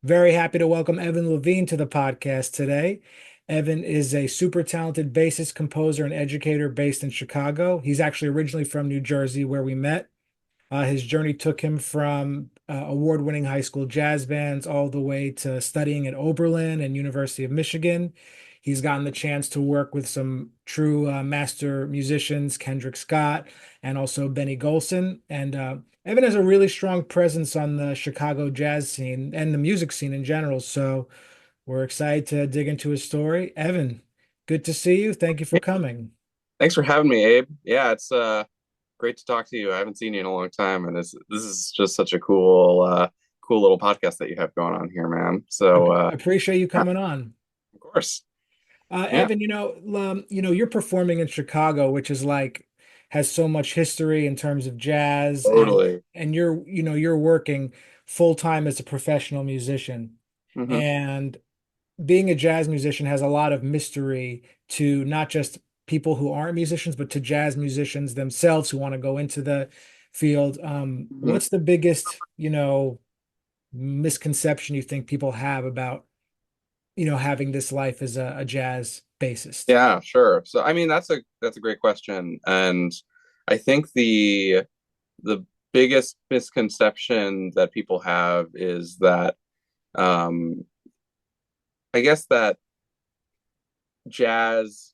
Very happy to welcome Evan Levine to the podcast today. Evan is a super talented bassist, composer, and educator based in Chicago. He's actually originally from New Jersey, where we met. His journey took him from award-winning high school jazz bands all the way to studying at Oberlin and University of Michigan. He's gotten the chance to work with some true master musicians, Kendrick Scott and also Benny Golson. And Evan has a really strong presence on the Chicago jazz scene and the music scene in general. So we're excited to dig into his story. Evan, good to see you. Thank you for coming. Thanks for having me, Abe. Yeah, it's great to talk to you. I haven't seen you in a long time, and this is just such a cool little podcast that you have going on here, man. So, Appreciate you yeah, coming on. of course. Yeah, Evan, you're performing in Chicago, which is like has so much history in terms of jazz, and totally. you're working full time as a professional musician. Hmm. And being a jazz musician has a lot of mystery to not just people who aren't musicians, but to jazz musicians themselves who want to go into the field. Hmm. What's the biggest, misconception you think people have about, having this life as a jazz bassist? Yeah, sure. So, I mean, that's a great question, and I think the biggest misconception that people have is that um, I guess that jazz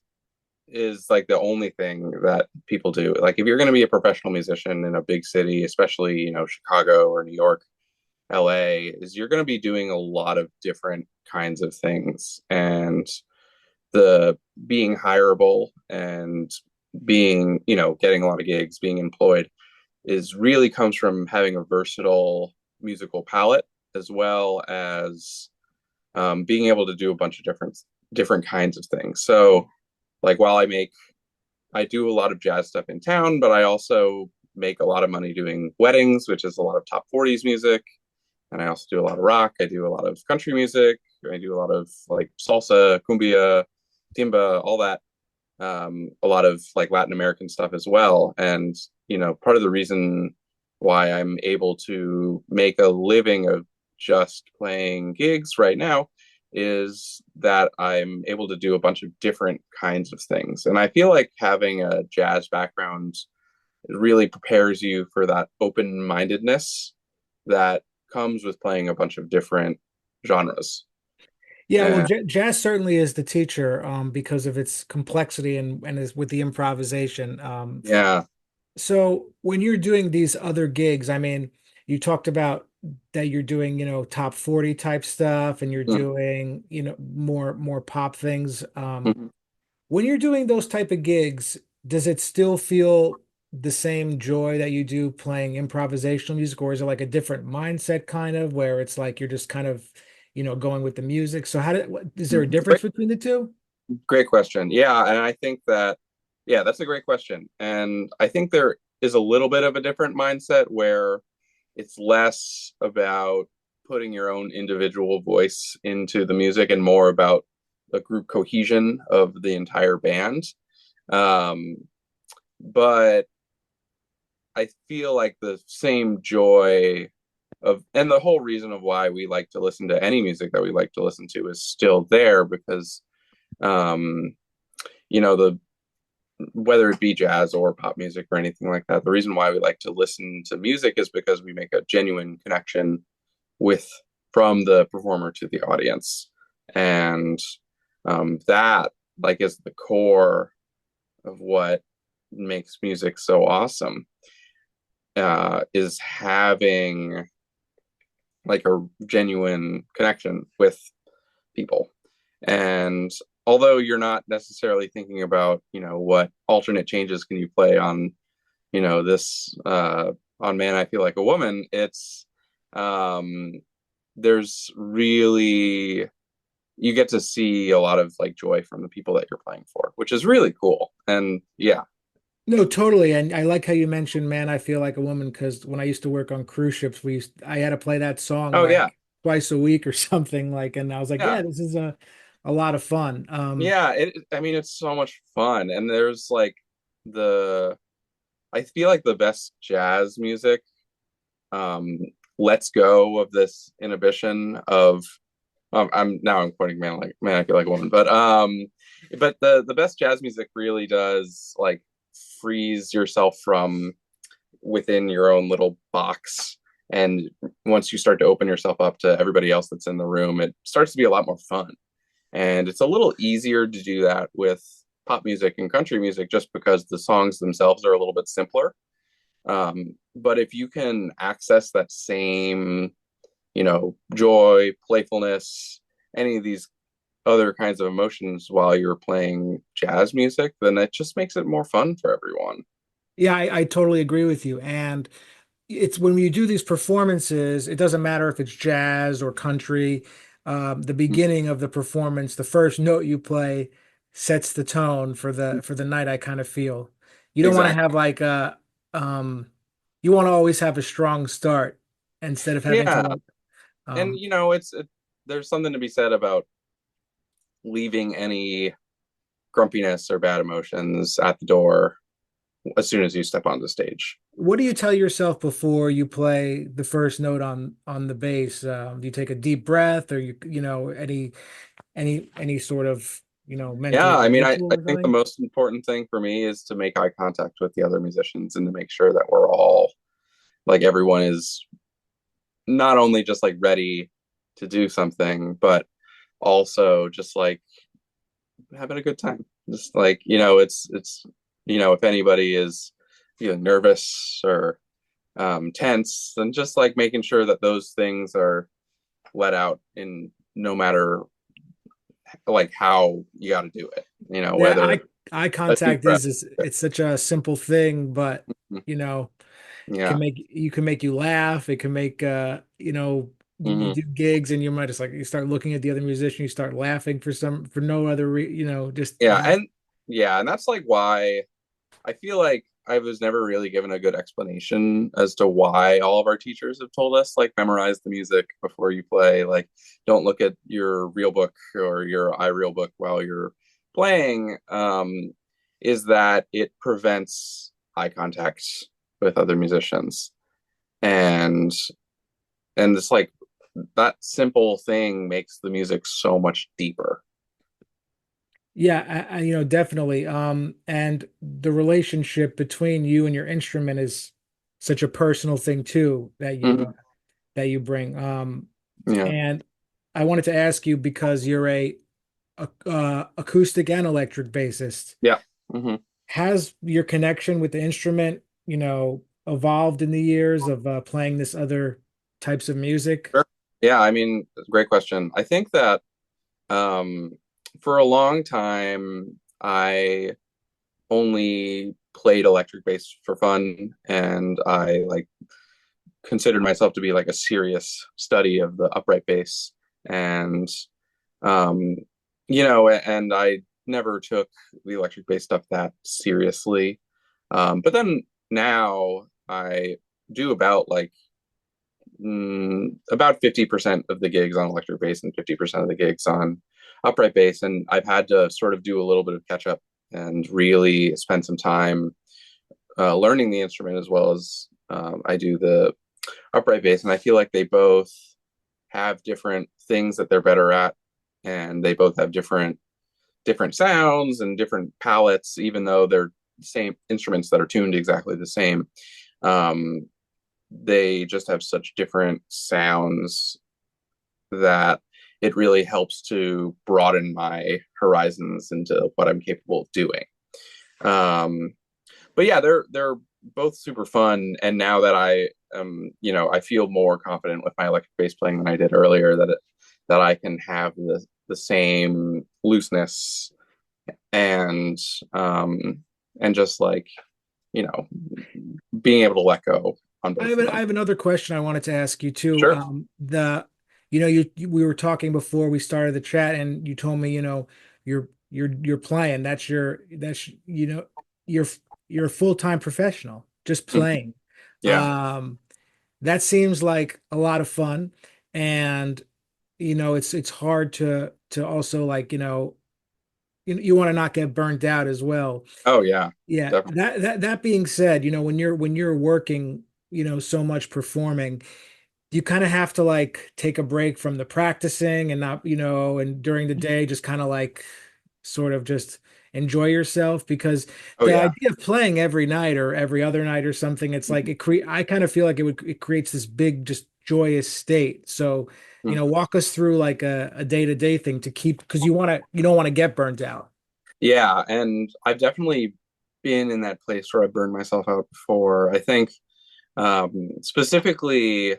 is like the only thing that people do. Like if you're going to be a professional musician in a big city, especially, Chicago or New York, LA, is you're going to be doing a lot of different kinds of things. And the being hireable and being, getting a lot of gigs, being employed is really comes from having a versatile musical palette as well as being able to do a bunch of different kinds of things. So like while I do a lot of jazz stuff in town, but I also make a lot of money doing weddings, which is a lot of top 40s music. And I also do a lot of rock. I do a lot of country music. I do a lot of like salsa, cumbia, timba, all that. A lot of like Latin American stuff as well. And, part of the reason why I'm able to make a living of just playing gigs right now is that I'm able to do a bunch of different kinds of things. And I feel like having a jazz background really prepares you for that open mindedness that comes with playing a bunch of different genres. Yeah, well, And jazz certainly is the teacher, because of its complexity and is with the improvisation. yeah. So when you're doing these other gigs, I mean, you talked about that you're doing, top 40 type stuff and you're doing, more pop things. Mhm. When you're doing those type of gigs, does it still feel the same joy that you do playing improvisational music, or is it like a different mindset kind of where it's like you're just kind of, going with the music? So is there a difference Great, between the two? great question. Yeah. And I think that, yeah, that's a great question. And I think there is a little bit of a different mindset where it's less about putting your own individual voice into the music and more about the group cohesion of the entire band. Um, but I feel like the same joy and the whole reason of why we like to listen to any music that we like to listen to is still there because, um, the whether it be jazz or pop music or anything like that, the reason why we like to listen to music is because we make a genuine connection with from the performer to the audience, and that like is the core of what makes music so awesome. Is having like a genuine connection with people. And although you're not necessarily thinking about, what alternate changes can you play on, this on Man, I Feel Like a Woman, it's um there's really you get to see a lot of like joy from the people that you're playing for, which is really cool. And yeah. No, totally. And I like how you mentioned "Man, I Feel Like a Woman" because when I used to work on cruise ships, I had to play that song Oh yeah. like twice a week or something like, and I was like, Yeah. yeah, this is a lot of fun. Yeah, I mean it's so much fun. And there's like the I feel like the best jazz music um lets go of this inhibition of I'm quoting man I feel like a woman, but the best jazz music really does like freeze yourself from within your own little box. And once you start to open yourself up to everybody else that's in the room, it starts to be a lot more fun. And it's a little easier to do that with pop music and country music just because the songs themselves are a little bit simpler. But if you can access that same, joy, playfulness, any of these other kinds of emotions while you're playing jazz music, then it just makes it more fun for everyone. Yeah, I totally agree with you. And it's when you do these performances, it doesn't matter if it's jazz or country. The beginning of the performance, the first note you play sets the tone for the night, I kind of feel. You don't want to have Exactly. like a you want to always have a strong start instead of having to Yeah. like And there's something to be said about leaving any grumpiness or bad emotions at the door as soon as you step on the stage. what do you tell yourself before you play the first note on the bass? Do you take a deep breath or any sort of Yeah, mental I mean, I ritual or think the something? most important thing for me is to make eye contact with the other musicians and to make sure that we're all like everyone is not only just like ready to do something, but also just like having a good time. Just like, if anybody is nervous or tense, then just like making sure that those things are let out in no matter like how you got to do it, Yeah, whether eye a deep contact breath. is it's such a simple thing, but you know, Yeah. can make you laugh. It can make you Hmm. do gigs and you might just like you start looking at the other musician, you start laughing for no other just Yeah. And that's like why I feel like I was never really given a good explanation as to why all of our teachers have told us like memorize the music before you play, like don't look at your real book or your iReal book while you're playing. Is that it prevents eye contact with other musicians, and it's like that simple thing makes the music so much deeper. yeah, definitely. And the relationship between you and your instrument is such a personal thing too Hmm. that you bring. Yeah. And I wanted to ask you because you're acoustic and electric bassist. Yeah. Hmm. Has your connection with the instrument, evolved in the years of playing this other types of music? Sure. Yeah, I mean, great question. I think that um, for a long time, I only played electric bass for fun, and I like considered myself to be like a serious study of the upright bass, and um, and I never took the electric bass stuff that seriously. But then now I do about 50% of the gigs on electric bass and 50% of the gigs on upright bass. And I've had to sort of do a little bit of catch up and really spend some time learning the instrument as well as I do the upright bass. And I feel like they both have different things that they're better at, and they both have different sounds and different palettes, even though they're the same instruments that are tuned exactly the same. Um, they just have such different sounds that it really helps to broaden my horizons into what I'm capable of doing. Um, but yeah, they're both super fun. And now that I feel more confident with my electric bass playing than I did earlier. That I can have the same looseness and um, and just like you know being able to let go on both of I them. have another question I wanted to ask you too. Sure. We were talking before we started the chat, and you told me, you're playing. You're you're a full-time professional, just Mhm. playing. Yeah. Um, that seems like a lot of fun, and it's hard to also like you want to not get burnt out as well. Oh yeah. Yeah, Definitely. that being said, when you're working, so much performing. you kind of have to like take a break from the practicing and not, and during the day just kind of like sort of just enjoy yourself because Oh the yeah. idea of playing every night or every other night or something, it's like I kind of feel like it creates this big just joyous state. So, Mhm. walk us through like a day-to-day thing to keep because you don't want to get burnt out. Yeah, and I've definitely been in that place where I burned myself out before. I think specifically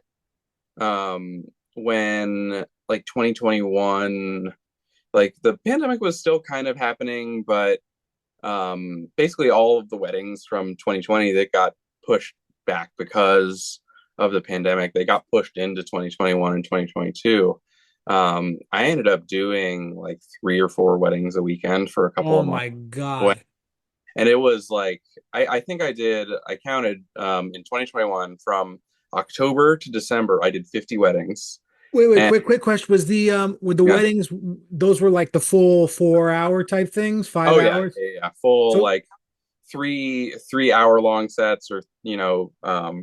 um, when like 2021, like the pandemic was still kind of happening, but basically all of the weddings from 2020 that got pushed back because of the pandemic, they got pushed into 2021 and 2022. I ended up doing like 3 or 4 weddings a weekend for a couple Oh of months. my God. And it was like, I think I counted in 2021 from October to December, I did 50 weddings. Wait, And quick question. With the yeah, weddings, those were like the full 4 hour type things, five oh yeah, hours? yeah. Full So like 3 hour long sets, or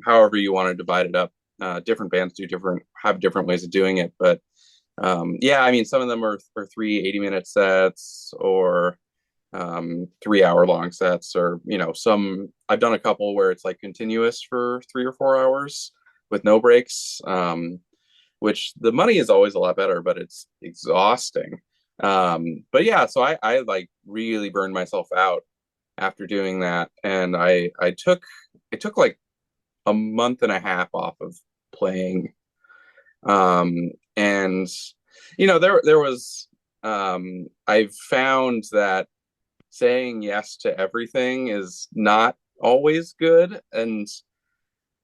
however you want to divide it up. Different bands have different ways of doing it, but yeah, I mean, some of them are 3 80-minute sets, or 3 hour long sets, or some I've done a couple where it's like continuous for 3 or 4 hours with no breaks, which the money is always a lot better, but it's exhausting. But yeah, so I like really burned myself out after doing that, and I took like a month and a half off of playing. And there was I've found that saying yes to everything is not always good, and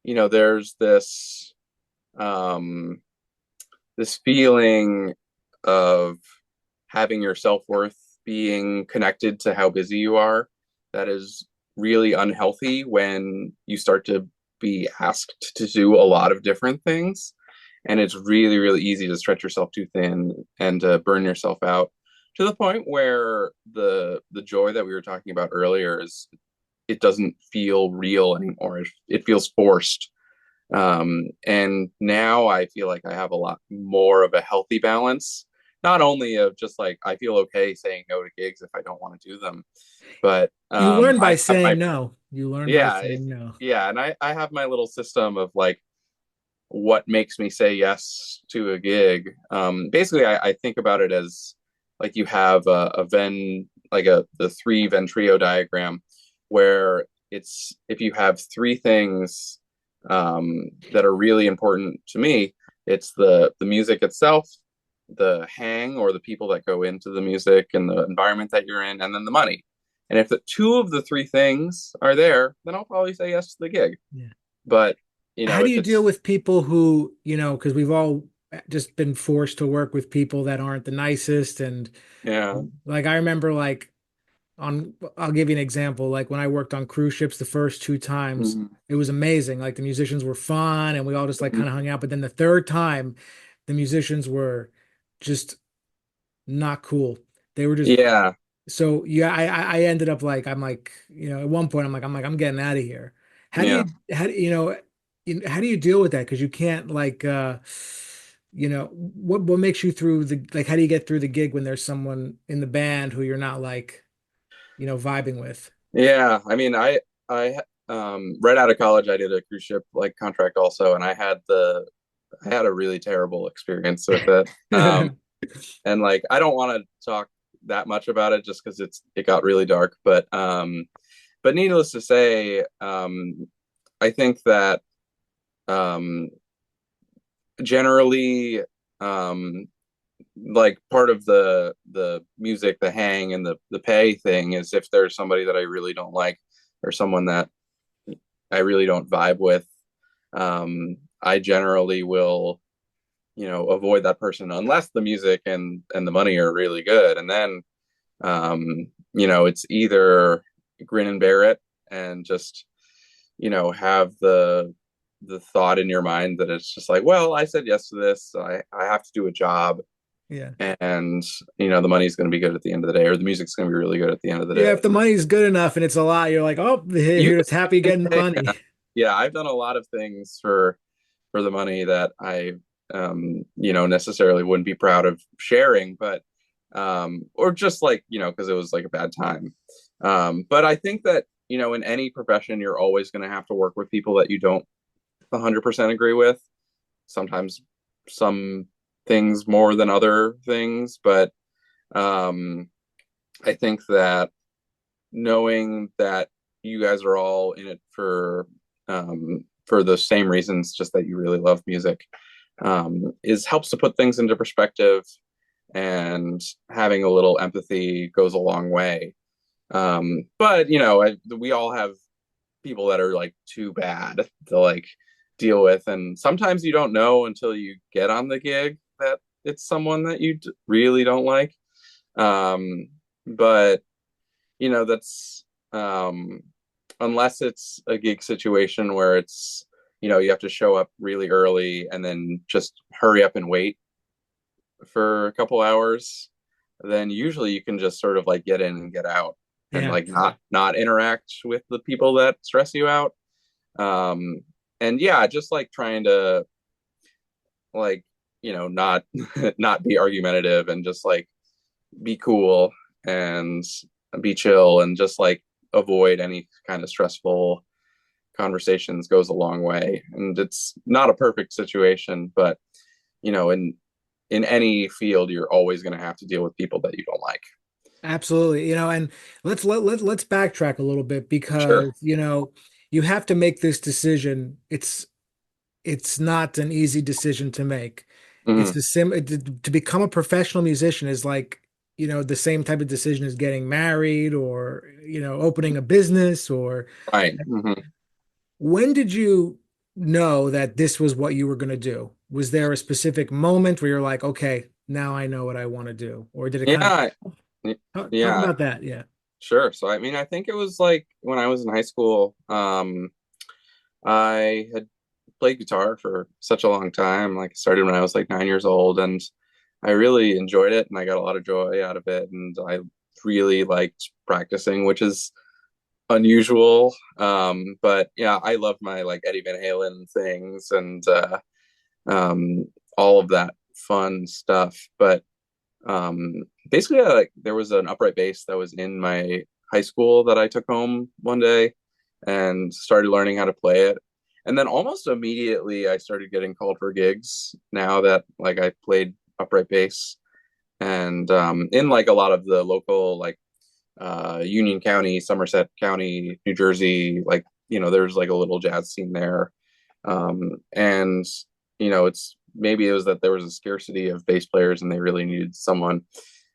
there's um this feeling of having your self-worth being connected to how busy you are that is really unhealthy when you start to be asked to do a lot of different things, and it's really really easy to stretch yourself too thin and to burn yourself out to the point where the joy that we were talking about earlier is it doesn't feel real anymore. It feels forced. And now I feel like I have a lot more of a healthy balance, not only of just like I feel okay saying no to gigs if I don't want to do them, but you learn by I have saying my no. You learn by yeah saying no. yeah, and I have my little system of like what makes me say yes to a gig. Basically, I think about it as like you have a Venn, like the three Venn trio diagram, where it's if you have three things that are really important to me, it's the music itself, the hang or the people that go into the music and the environment that you're in, and then the money. And if the two of the three things are there, then I'll probably say yes to the gig. Yeah. But How do if you deal it's with people who, because we've all just been forced to work with people that aren't the nicest and yeah. like I remember like I'll give you an example. Like when I worked on cruise ships the first 2 times, Mhm. it was amazing. Like the musicians were fun and we all just like Mhm. kind of hung out. But then the third time, the musicians were just not cool. They were just Yeah. so yeah, I ended up like I'm like, at one point I'm getting out of here. Yeah. How do how do you deal with that? Because you can't like what makes you through the like how do you get through the gig when there's someone in the band who you're not like, vibing with? Yeah. I mean, I right out of college I did a cruise ship like contract also, and I had a really terrible experience with it. And like I don't want to talk that much about it just because it got really dark, but needless to say, I think that um generally, um like part of the music, the hang and the pay thing is if there's somebody that I really don't like, or someone that I really don't vibe with, I generally will, avoid that person unless the music and the money are really good. And then, it's either grin and bear it and just, have the thought in your mind that it's just like, well, I said yes to this. So I have to do a job, Yeah. and the money's going to be good at the end of the day, or the music's going to be really good at the end of the Yeah, day. if the money's good enough and it's a lot, you're like, oh, You you're just happy can getting the say, money. yeah, I've done a lot of things for for the money that I necessarily wouldn't be proud of sharing, but or just like, because it was like a bad time. But I think that, in any profession, you're always going to have to work with people that you don't 100% agree with. Sometimes some things more than other things, but um, I think that knowing that you guys are all in it for the same reasons, just that you really love music, is helps to put things into perspective, and having a little empathy goes a long way. But we all have people that are like too bad to like deal with, and sometimes you don't know until you get on the gig that it's someone that you really don't like. But that's unless it's a gig situation where it's you have to show up really early and then just hurry up and wait for a couple hours, then usually you can just sort of like get in and get out, and Yeah. like not interact with the people that stress you out. And yeah, just like trying to like not not be argumentative, and just like be cool and be chill, and just like avoid any kind of stressful conversations goes a long way. And it's not a perfect situation, but in any field, you're always going to have to deal with people that you don't like. Absolutely. And let's backtrack a little bit Sure. because, you have to make this decision. It's not an easy decision to make. It's Hmm. the to become a professional musician is like, the same type of decision as getting married or, opening a business or Right. Hmm. when did you know that this was what you were going to do? Was there a specific moment where you're like, okay, now I know what I want to do? Or did it kind Yeah. of talk Yeah. about that? Yeah. Sure. So I mean, I think it was like when I was in high school. I had played guitar for such a long time. Like, I started when I was like 9 years old, and I really enjoyed it, and I got a lot of joy out of it. And I really liked practicing, which is unusual. But yeah, I loved my like Eddie Van Halen things, and um, all of that fun stuff. But basically, like there was an upright bass that was in my high school that I took home one day and started learning how to play it. And then almost immediately, I started getting called for gigs. Now that like I played upright bass, and in like a lot of the local like Union County, Somerset County, New Jersey, like there's like a little jazz scene there. And it's maybe it was that there was a scarcity of bass players and they really needed someone.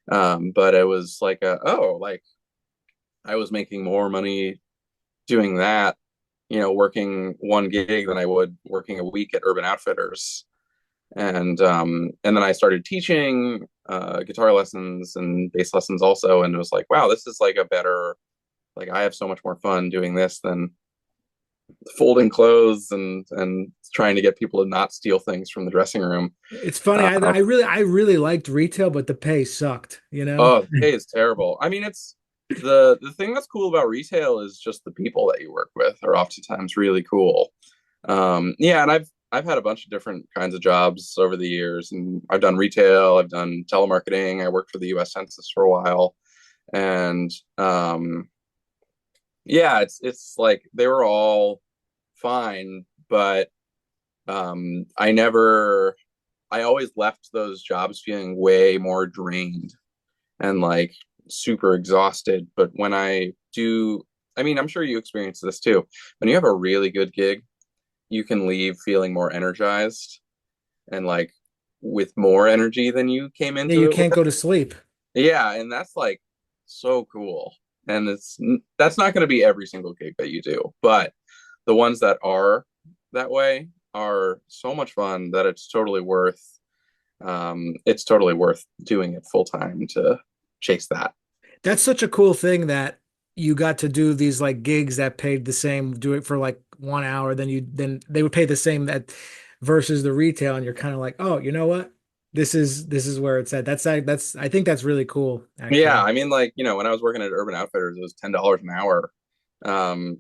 But it was like like I was making more money doing that, working one gig than I would working a week at Urban Outfitters. And then I started teaching guitar lessons and bass lessons also, and it was like, wow, this is like a better, like I have so much more fun doing this than folding clothes and trying to get people to not steal things from the dressing room. It's funny. Um, I really liked retail, but the pay sucked, oh, the pay is terrible. I mean, it's the thing that's cool about retail is just the people that you work with are oftentimes really cool. Yeah, and I've had a bunch of different kinds of jobs over the years, and I've done retail, I've done telemarketing, I worked for the U.S. Census for a while, and yeah, it's like they were all fine, but I always left those jobs feeling way more drained and like super exhausted. But when I do, I mean, I'm sure you experience this too. When you have a really good gig, you can leave feeling more energized and like with more energy than you came Yeah, into you it with. can't go to sleep. Yeah, and that's like so cool. And that's not going to be every single gig that you do, but the ones that are that way are so much fun that it's totally worth doing it full time to chase that. That's such a cool thing that you got to do these like gigs that paid the same, do it for like 1 hour, then they would pay the same that versus the retail, and you're kind of like, oh, you know what? This is where it's at. I think that's really cool, Yeah, actually. I mean, like, when I was working at Urban Outfitters, it was $10 an hour,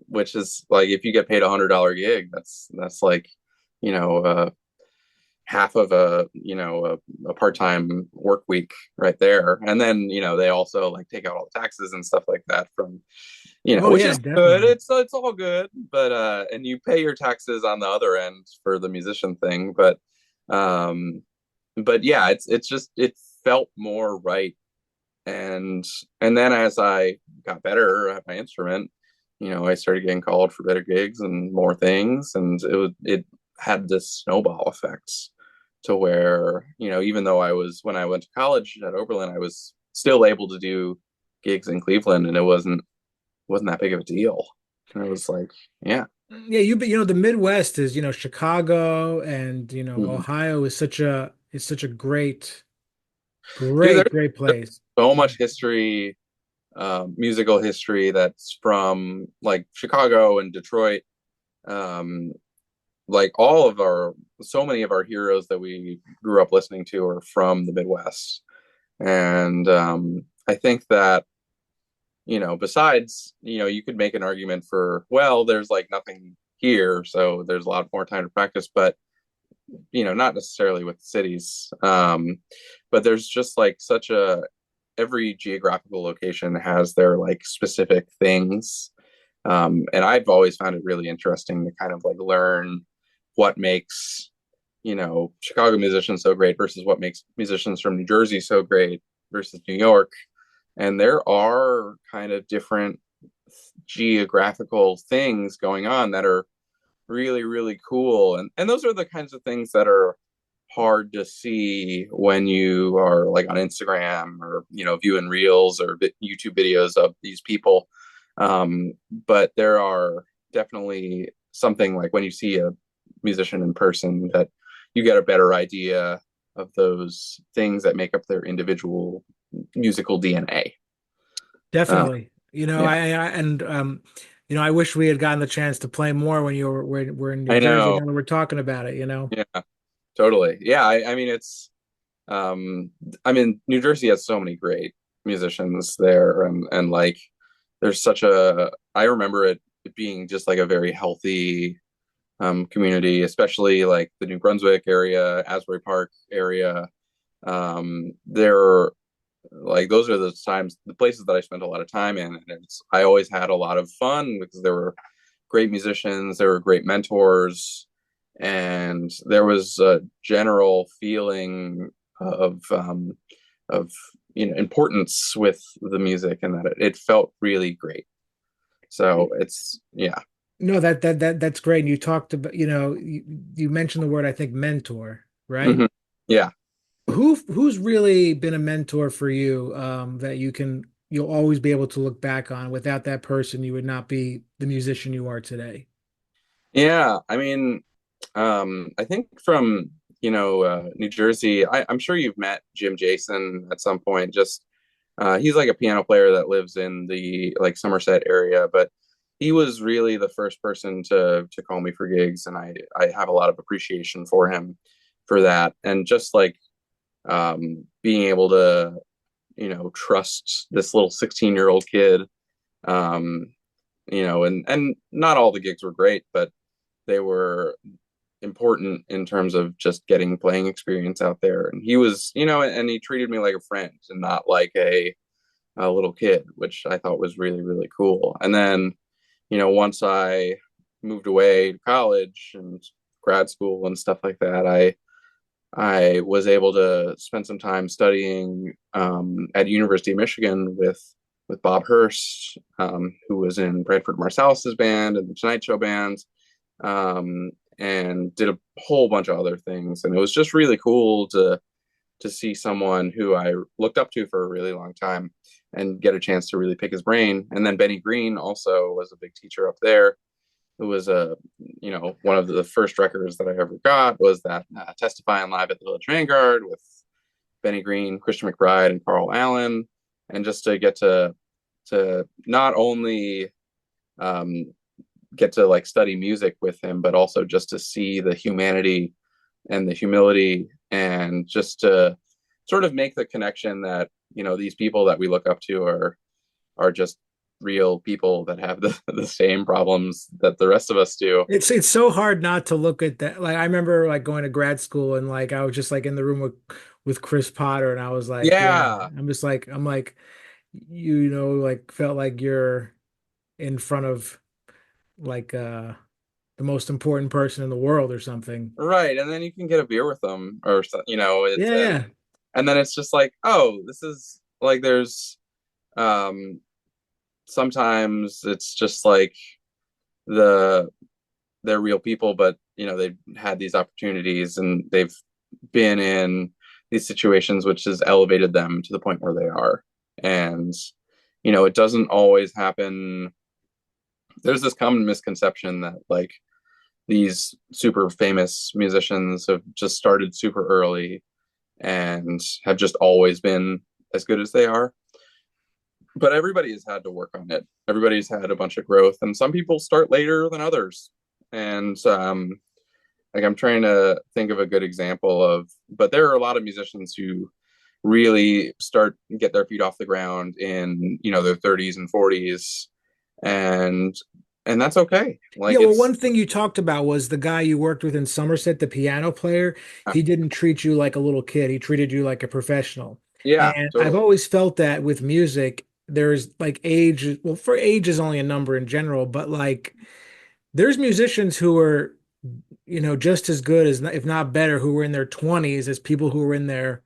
which is like if you get paid $100 gig, that's like you know, half of a part-time work week right there. And then, they also like take out all the taxes and stuff like that from, Oh which yeah, is good. definitely. It's all good, but and you pay your taxes on the other end for the musician thing, um but yeah, it's just it felt more right. And then as I got better at my instrument, I started getting called for better gigs and more things, and it had this snowball effect to where, even though when I went to college at Oberlin, I was still able to do gigs in Cleveland, and it wasn't that big of a deal. And it was like, yeah. Yeah, the Midwest is, Chicago and, Mhm. Ohio is such a great, Dude, great there's place. so much history, musical history that's from like Chicago and Detroit. Um, like so many of our heroes that we grew up listening to are from the Midwest. And I think that, besides, you could make an argument for, well, there's like nothing here, so there's a lot more time to practice, but, not necessarily with cities. But there's just like every geographical location has their like specific things. And I've always found it really interesting to kind of like learn what makes, Chicago musicians so great versus what makes musicians from New Jersey so great versus New York. And there are kind of different geographical things going on that are really, really cool. And those are the kinds of things that are hard to see when you are like on Instagram or, viewing reels or YouTube videos of these people. But there are definitely something like when you see a musician in person that you get a better idea of those things that make up their individual musical DNA. Definitely. Yeah, I wish we had gotten the chance to play more when we're in New I Jersey. know. Now that we're talking about it. Yeah, totally. Yeah, I mean, um, New Jersey has so many great musicians there, and like, there's I remember it being just like a very healthy community, especially like the New Brunswick area, Asbury Park area. There Like those are the places that I spent a lot of time in, and I always had a lot of fun because there were great musicians, there were great mentors, and there was a general feeling of importance with the music, and that it felt really great. So it's yeah. No, that's great. And you talked about, you mentioned the word, I think, mentor, right? Hmm. Yeah. Who's really been a mentor for you, that you'll always be able to look back on? Without that person, you would not be the musician you are today. Yeah, I mean, I think from New Jersey, I'm sure you've met Jim Jason at some point. Just he's like a piano player that lives in the like Somerset area, but he was really the first person to call me for gigs, and I have a lot of appreciation for him for that, and just like being able to trust this little 16-year-old kid. Um, and not all the gigs were great, but they were important in terms of just getting playing experience out there. And he was, and he treated me like a friend and not like a little kid, which I thought was really, really cool. And then, once I moved away to college and grad school and stuff like that, I was able to spend some time studying at University of Michigan with Bob Hurst, who was in Branford Marsalis's band and the Tonight Show band, and did a whole bunch of other things. And it was just really cool to see someone who I looked up to for a really long time and get a chance to really pick his brain. And then Benny Green also was a big teacher up there. It was one of the first records that I ever got was that Testifying Live at the Village Vanguard with Benny Green, Christian McBride, and Carl Allen. And just to get to not only um, get to like study music with him, but also just to see the humanity and the humility, and just to sort of make the connection that these people that we look up to are just real people that have the same problems that the rest of us do. It's so hard not to look at that. Like I remember like going to grad school and like I was just like in the room with Chris Potter and I was like, yeah, Yeah, I'm like you know like felt like you're in front of like the most important person in the world or something. right. And then you can get a beer with them or it's Yeah, yeah. and then it's just like, oh, this is like there's um sometimes it's just like the they're real people, but they've had these opportunities and they've been in these situations which has elevated them to the point where they are. And it doesn't always happen. There's this common misconception that like these super famous musicians have just started super early and have just always been as good as they are. But everybody has had to work on it. Everybody's had a bunch of growth, and some people start later than others. And like I'm trying to think of a good example but there are a lot of musicians who really start get their feet off the ground in their 30s and 40s, and that's okay. Yeah, Like well, it's one thing you talked about was the guy you worked with in Somerset, the piano player. He didn't treat you like a little kid. He treated you like a professional. yeah, And I've totally. always felt that with music, there's like age, well, for age is only a number in general, but like there's musicians who are, just as good as, if not better, who were in their 20s as people who were in their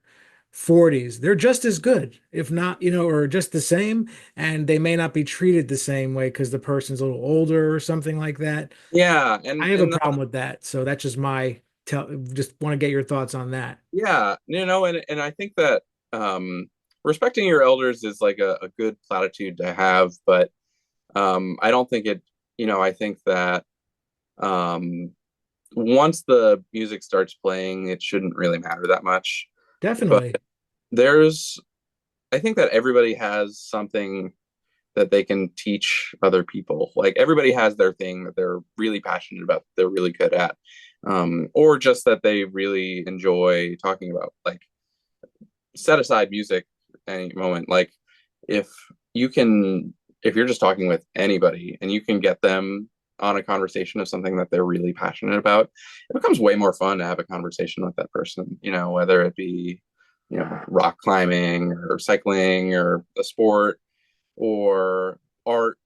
40s. They're just as good, if not, or just the same, and they may not be treated the same way because the person's a little older or something like that. Yeah, I have a problem with that. So that's just my tell just want to get your thoughts on that. yeah, and I think that um respecting your elders is like a good platitude to have, but I don't think I think that um once the music starts playing, it shouldn't really matter that much. But Definitely. there's I think that everybody has something that they can teach other people. Like everybody has their thing that they're really passionate about, that they're really good at, or just that they really enjoy talking about. Like set aside music any moment. Like if you can, if you're just talking with anybody and you can get them on a conversation of something that they're really passionate about, it becomes way more fun to have a conversation with that person, whether it be, rock climbing or cycling or a sport or art,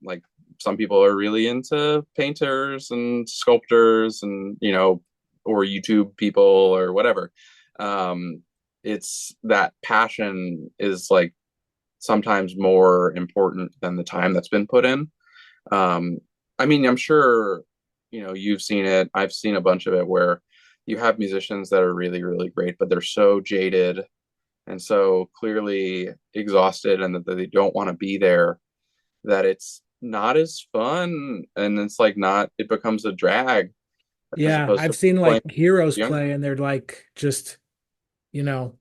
like some people are really into painters and sculptors and, or YouTube people or whatever. Um, it's that passion is like sometimes more important than the time that's been put in. Um, I mean, I'm sure, you've seen it. I've seen a bunch of it where you have musicians that are really, really great, but they're so jaded and so clearly exhausted and that they don't want to be there, that it's not as fun and it's like not it becomes a drag as Yeah, opposed I've to seen playing like heroes young. play and they're like just, you know,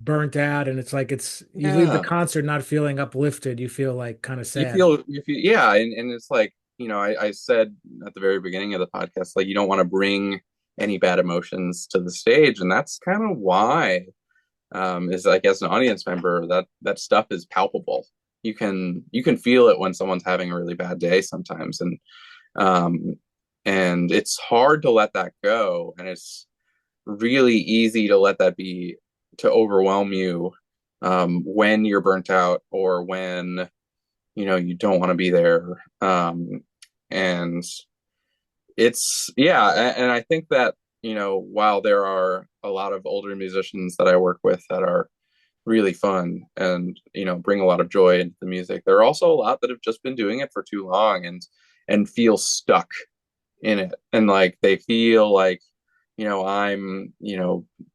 burnt out and it's like it's you leave the Yeah, concert not feeling uplifted. You feel like kind of you sad. feel yeah, and it's like I said at the very beginning of the podcast, like you don't want to bring any bad emotions to the stage, and that's kind of why is like as an audience member that stuff is palpable. You can feel it when someone's having a really bad day sometimes, um and it's hard to let that go, and it's really easy to let that be to overwhelm you when you're burnt out or when you don't want to be there, and it's yeah, and I think that while there are a lot of older musicians that I work with that are really fun and bring a lot of joy into the music, there are also a lot that have just been doing it for too long and feel stuck in it, and like they feel like I'm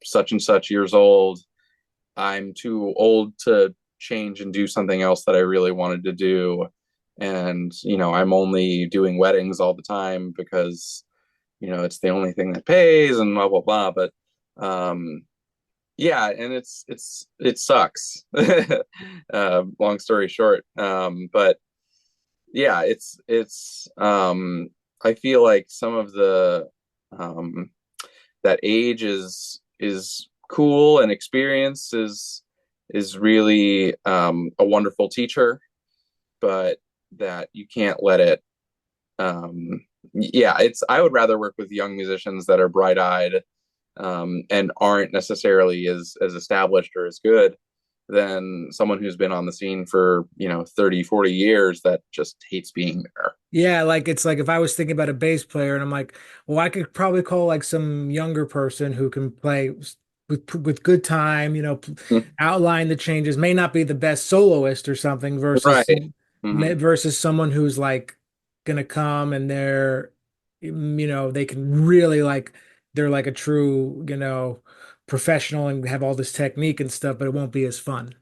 such and such years old, I'm too old to change and do something else that I really wanted to do, and I'm only doing weddings all the time because it's the only thing that pays and blah blah blah. But yeah, and it sucks. Long story short, but yeah, it's I feel like some of the um that age is cool, and experience is really a wonderful teacher, but that you can't let it yeah, it's I would rather work with young musicians that are bright-eyed and aren't necessarily as established or as good than someone who's been on the scene for 30, 40 years that just hates being there. Yeah, like it's like if I was thinking about a bass player and I'm like, well, I could probably call like some younger person who can play with good time, outline the changes, may not be the best soloist or something Right. Hmm. versus someone who's like gonna come and they can really like they're like a true, professional and have all this technique and stuff, but it won't be as fun.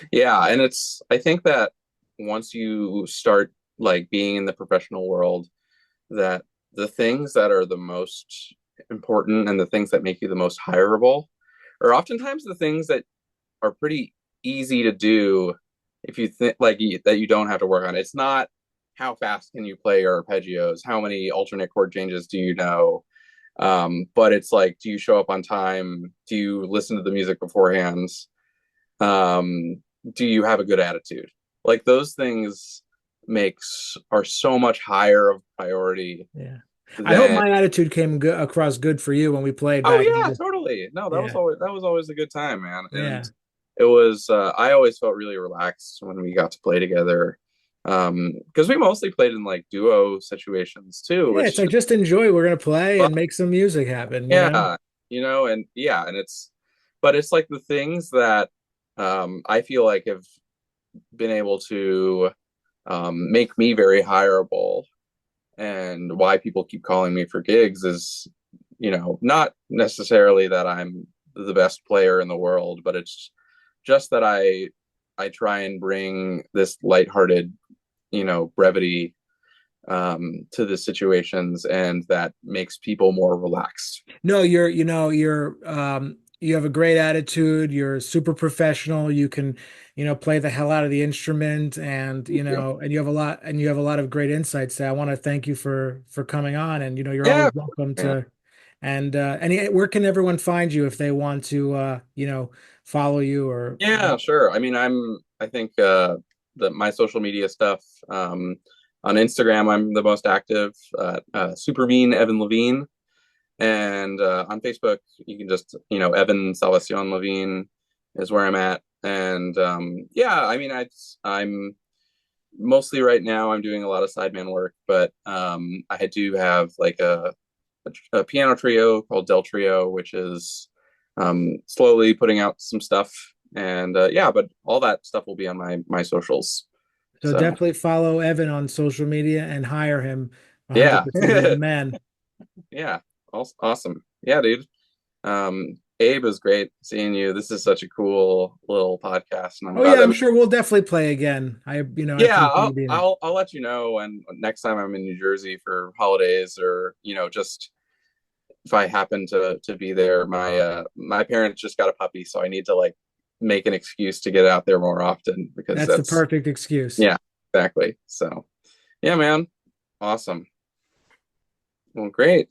Yeah, and I think that once you start like being in the professional world, that the things that are the most important and the things that make you the most hireable are oftentimes the things that are pretty easy to do if you think like that you don't have to work on. It's not how fast can you play your arpeggios, how many alternate chord changes do you know, but it's like, do you show up on time, do you listen to the music beforehand, um, do you have a good attitude? Like those things makes are so much higher of priority Yeah. I hope than. my attitude came across good for you when we played Oh back. yeah, totally. No, Yeah. that was always a good time, man. And Yeah. it was I always felt really relaxed when we got to play together. Because we mostly played in like duo situations too, Yeah, it's which like is just enjoy. We're gonna play fun. and make some music happen. Yeah, and yeah, and it's like the things that I feel like have been able to make me very hireable and why people keep calling me for gigs is, not necessarily that I'm the best player in the world, but it's just that I try and bring this lighthearted, brevity to the situations, and that makes people more relaxed. No, you have a great attitude. You're super professional. You can, play the hell out of the instrument and, Thank you. you have a lot of great insights there. I want to thank you for coming on and, you're Yeah, always of course, welcome man. to where can everyone find you if they want to follow you or Yeah, sure. I mean, I think my social media stuff, on Instagram, I'm the most active, super mean Evan Levine. And on Facebook, you can just, Evan Salvacion Levine is where I'm at. And yeah, I mean, I'm mostly right now, I'm doing a lot of sideman work, but I do have like a piano trio called Del Trio, which is slowly putting out some stuff. And yeah, but all that stuff will be on my socials. so So definitely follow Evan on social media and hire him yeah, 100%. He's the man. yeah, awesome. Yeah, dude. Abe, was great seeing you. This is such a cool little podcast, and I'm Oh glad yeah, that I'm sure we'll definitely play again. I yeah, appreciate you being. I'll let you know when next time I'm in New Jersey for holidays, or just if I happen to be there. My parents just got a puppy, so I need to like make an excuse to get out there more often because That's the that's perfect excuse. yeah, exactly. So yeah, man, awesome. Well, great.